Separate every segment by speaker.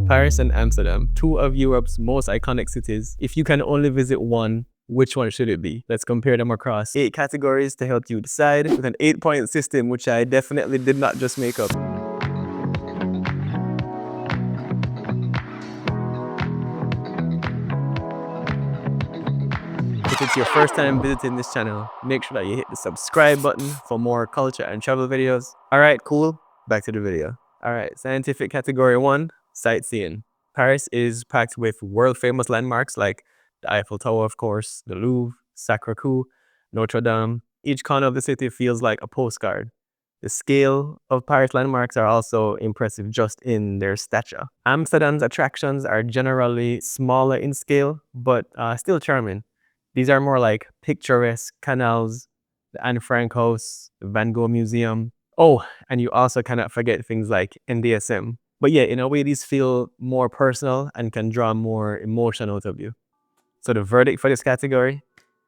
Speaker 1: Paris and Amsterdam, two of Europe's most iconic cities. If you can only visit one, which one should it be? Let's compare them across 8 categories to help you decide with an 8-point system, which I definitely did not just make up. If it's your first time visiting this channel, make sure that you hit the subscribe button for more culture and travel videos. Alright, cool. Back to the video. Alright, scientific category 1, sightseeing. Paris is packed with world-famous landmarks like the Eiffel Tower, of course, the Louvre, Sacré-Cœur, Notre Dame. Each corner of the city feels like a postcard. The scale of Paris landmarks are also impressive just in their stature. Amsterdam's attractions are generally smaller in scale, but still charming. These are more like picturesque canals, the Anne Frank House, the Van Gogh Museum. Oh, and you also cannot forget things like NDSM. But yeah, in a way, these feel more personal and can draw more emotion out of you. So the verdict for this category,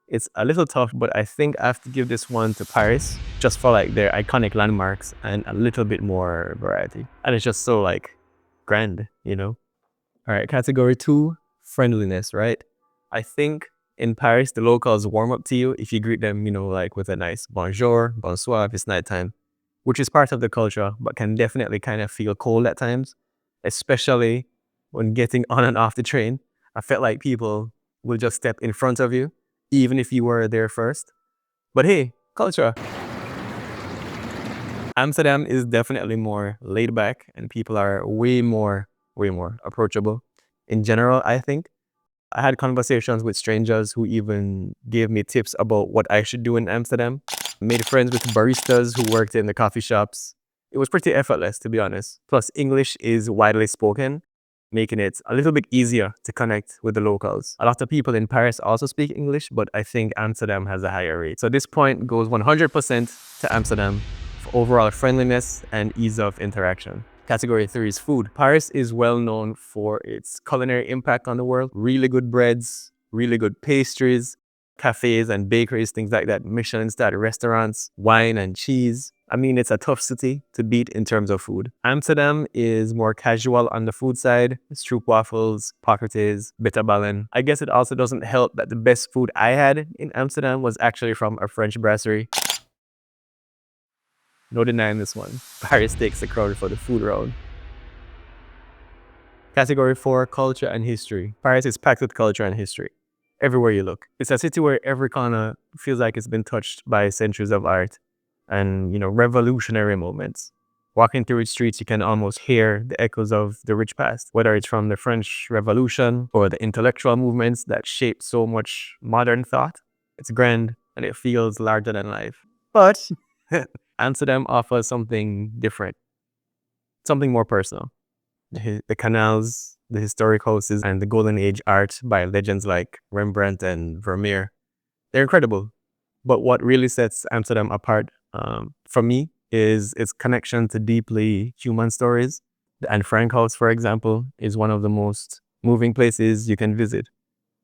Speaker 1: it's a little tough, but I think I have to give this one to Paris just for like their iconic landmarks and a little bit more variety. And it's just so like grand, you know? All right, category 2, friendliness, right? I think in Paris, the locals warm up to you if you greet them, you know, like with a nice bonjour, bonsoir if it's nighttime, which is part of the culture, but can definitely kind of feel cold at times, especially when getting on and off the train. I felt like people will just step in front of you, even if you were there first. But hey, culture. Amsterdam is definitely more laid back and people are way more approachable. In general, I think. I had conversations with strangers who even gave me tips about what I should do in Amsterdam. Made friends with baristas who worked in the coffee shops. It was pretty effortless, to be honest. Plus, English is widely spoken, making it a little bit easier to connect with the locals. A lot of people in Paris also speak English, but I think Amsterdam has a higher rate. So this point goes 100% to Amsterdam for overall friendliness and ease of interaction. Category 3 is food. Paris is well known for its culinary impact on the world. Really good breads, really good pastries, cafes and bakeries, things like that. Michelin-starred restaurants, wine and cheese. I mean, it's a tough city to beat in terms of food. Amsterdam is more casual on the food side. Stroopwafels, pockets, bitterballen. I guess it also doesn't help that the best food I had in Amsterdam was actually from a French brasserie. No denying this one. Paris takes the crown for the food round. Category 4, culture and history. Paris is packed with culture and history. Everywhere you look. It's a city where every corner feels like it's been touched by centuries of art and, you know, revolutionary moments. Walking through its streets, you can almost hear the echoes of the rich past, whether it's from the French Revolution or the intellectual movements that shaped so much modern thought. It's grand and it feels larger than life. But Amsterdam offers something different, something more personal. The canals, the historic houses, and the golden age art by legends like Rembrandt and Vermeer, they're incredible. But what really sets Amsterdam apart from me is its connection to deeply human stories. The Anne Frank House, for example, is one of the most moving places you can visit.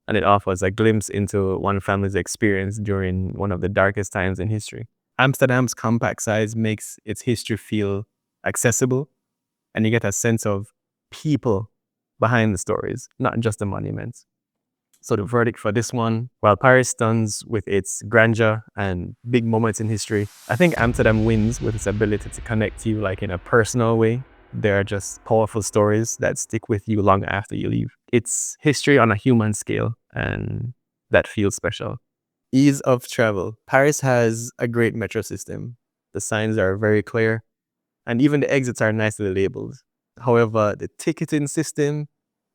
Speaker 1: And it offers a glimpse into one family's experience during one of the darkest times in history. Amsterdam's compact size makes its history feel accessible, and you get a sense of people behind the stories, not just the monuments. So the verdict for this one, while Paris stuns with its grandeur and big moments in history, I think Amsterdam wins with its ability to connect you like in a personal way. They're just powerful stories that stick with you long after you leave. It's history on a human scale, and that feels special. Ease of travel. Paris has a great metro system. The signs are very clear, and even the exits are nicely labeled. However, the ticketing system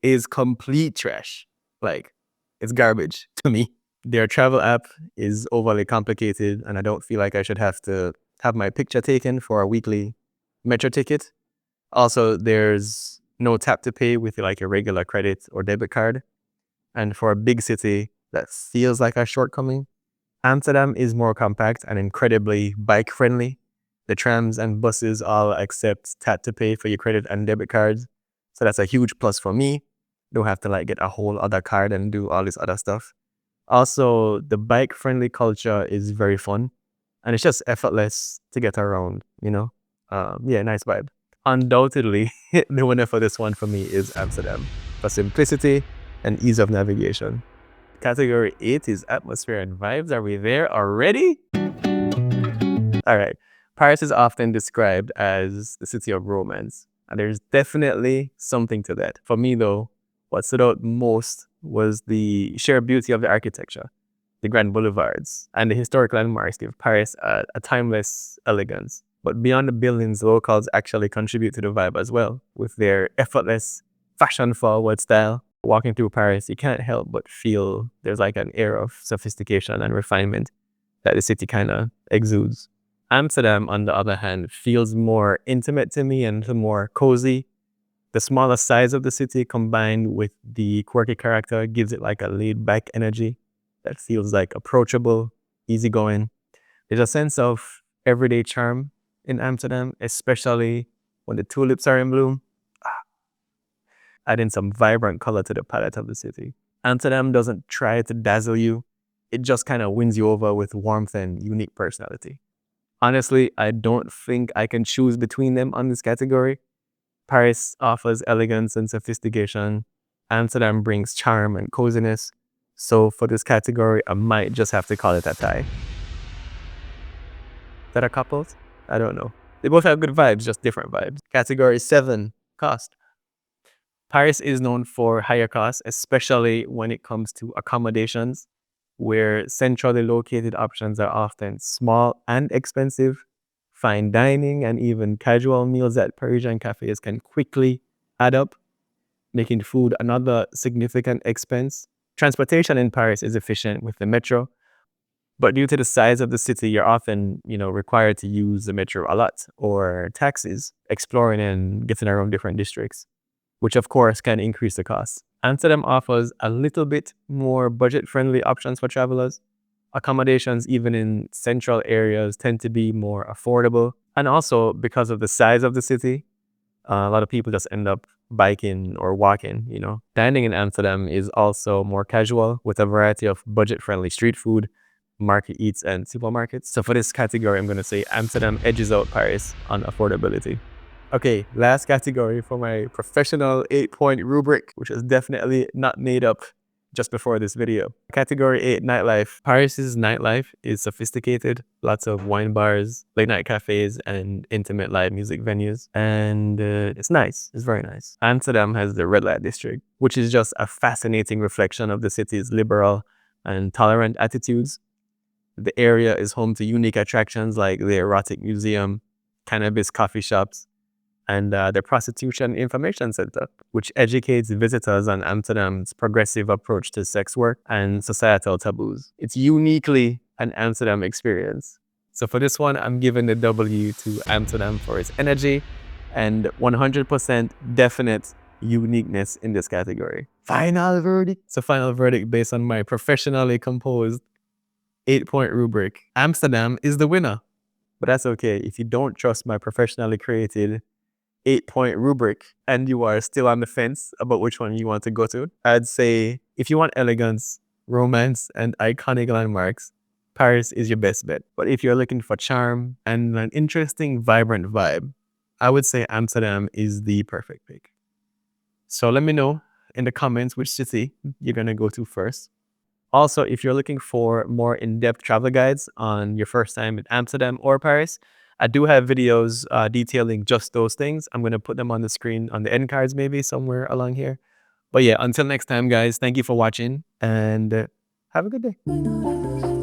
Speaker 1: is complete trash. Like, it's garbage to me. Their travel app is overly complicated, and I don't feel like I should have to have my picture taken for a weekly metro ticket. Also, there's no tap to pay with like a regular credit or debit card. And for a big city, that feels like a shortcoming. Amsterdam is more compact and incredibly bike-friendly. The trams and buses all accept tap to pay for your credit and debit cards. So that's a huge plus for me. Don't have to like get a whole other card and do all this other stuff. Also, the bike-friendly culture is very fun. And it's just effortless to get around, you know? Yeah, nice vibe. Undoubtedly, the winner for this one for me is Amsterdam, for simplicity and ease of navigation. Category 8 is atmosphere and vibes. Are we there already? All right. Paris is often described as the city of romance, and there's definitely something to that. For me, though, what stood out most was the sheer beauty of the architecture, the grand boulevards, and the historic landmarks give Paris a timeless elegance. But beyond the buildings, locals actually contribute to the vibe as well, with their effortless, fashion-forward style. Walking through Paris, you can't help but feel there's like an air of sophistication and refinement that the city kind of exudes. Amsterdam, on the other hand, feels more intimate to me and more cozy. The smaller size of the city combined with the quirky character gives it like a laid back energy that feels like approachable, easygoing. There's a sense of everyday charm in Amsterdam, especially when the tulips are in bloom, adding some vibrant color to the palette of the city. Amsterdam doesn't try to dazzle you. It just kind of wins you over with warmth and unique personality. Honestly, I don't think I can choose between them on this category. Paris offers elegance and sophistication. Amsterdam brings charm and coziness. So for this category, I might just have to call it a tie. That are couples? I don't know. They both have good vibes, just different vibes. Category 7, cost. Paris is known for higher costs, especially when it comes to accommodations, where centrally located options are often small and expensive. Fine dining and even casual meals at Parisian cafes can quickly add up, making food another significant expense. Transportation in Paris is efficient with the metro, but due to the size of the city, you're often, required to use the metro a lot or taxis, exploring and getting around different districts, which of course can increase the cost. Amsterdam offers a little bit more budget-friendly options for travelers. Accommodations, even in central areas, tend to be more affordable. And also, because of the size of the city, a lot of people just end up biking or walking. Dining in Amsterdam is also more casual with a variety of budget-friendly street food, market eats, and supermarkets. So for this category, I'm going to say Amsterdam edges out Paris on affordability. Okay, last category for my professional 8-point rubric, which was definitely not made up just before this video. Category 8, nightlife. Paris's nightlife is sophisticated, lots of wine bars, late night cafes, and intimate live music venues. And it's nice, it's very nice. Amsterdam has the red light district, which is just a fascinating reflection of the city's liberal and tolerant attitudes. The area is home to unique attractions like the erotic museum, cannabis coffee shops, and the Prostitution Information Center, which educates visitors on Amsterdam's progressive approach to sex work and societal taboos. It's uniquely an Amsterdam experience. So for this one, I'm giving the W to Amsterdam for its energy and 100% definite uniqueness in this category. Final verdict. It's a final verdict based on my professionally composed 8-point rubric. Amsterdam is the winner. But that's okay. If you don't trust my professionally created 8-point rubric and you are still on the fence about which one you want to go to, I'd say if you want elegance, romance, and iconic landmarks, Paris is your best bet. But if you're looking for charm and an interesting, vibrant vibe, I would say Amsterdam is the perfect pick. So let me know in the comments which city you're going to go to first. Also, if you're looking for more in-depth travel guides on your first time in Amsterdam or Paris, I do have videos detailing just those things. I'm going to put them on the screen on the end cards, maybe somewhere along here. But yeah, until next time, guys, thank you for watching and have a good day.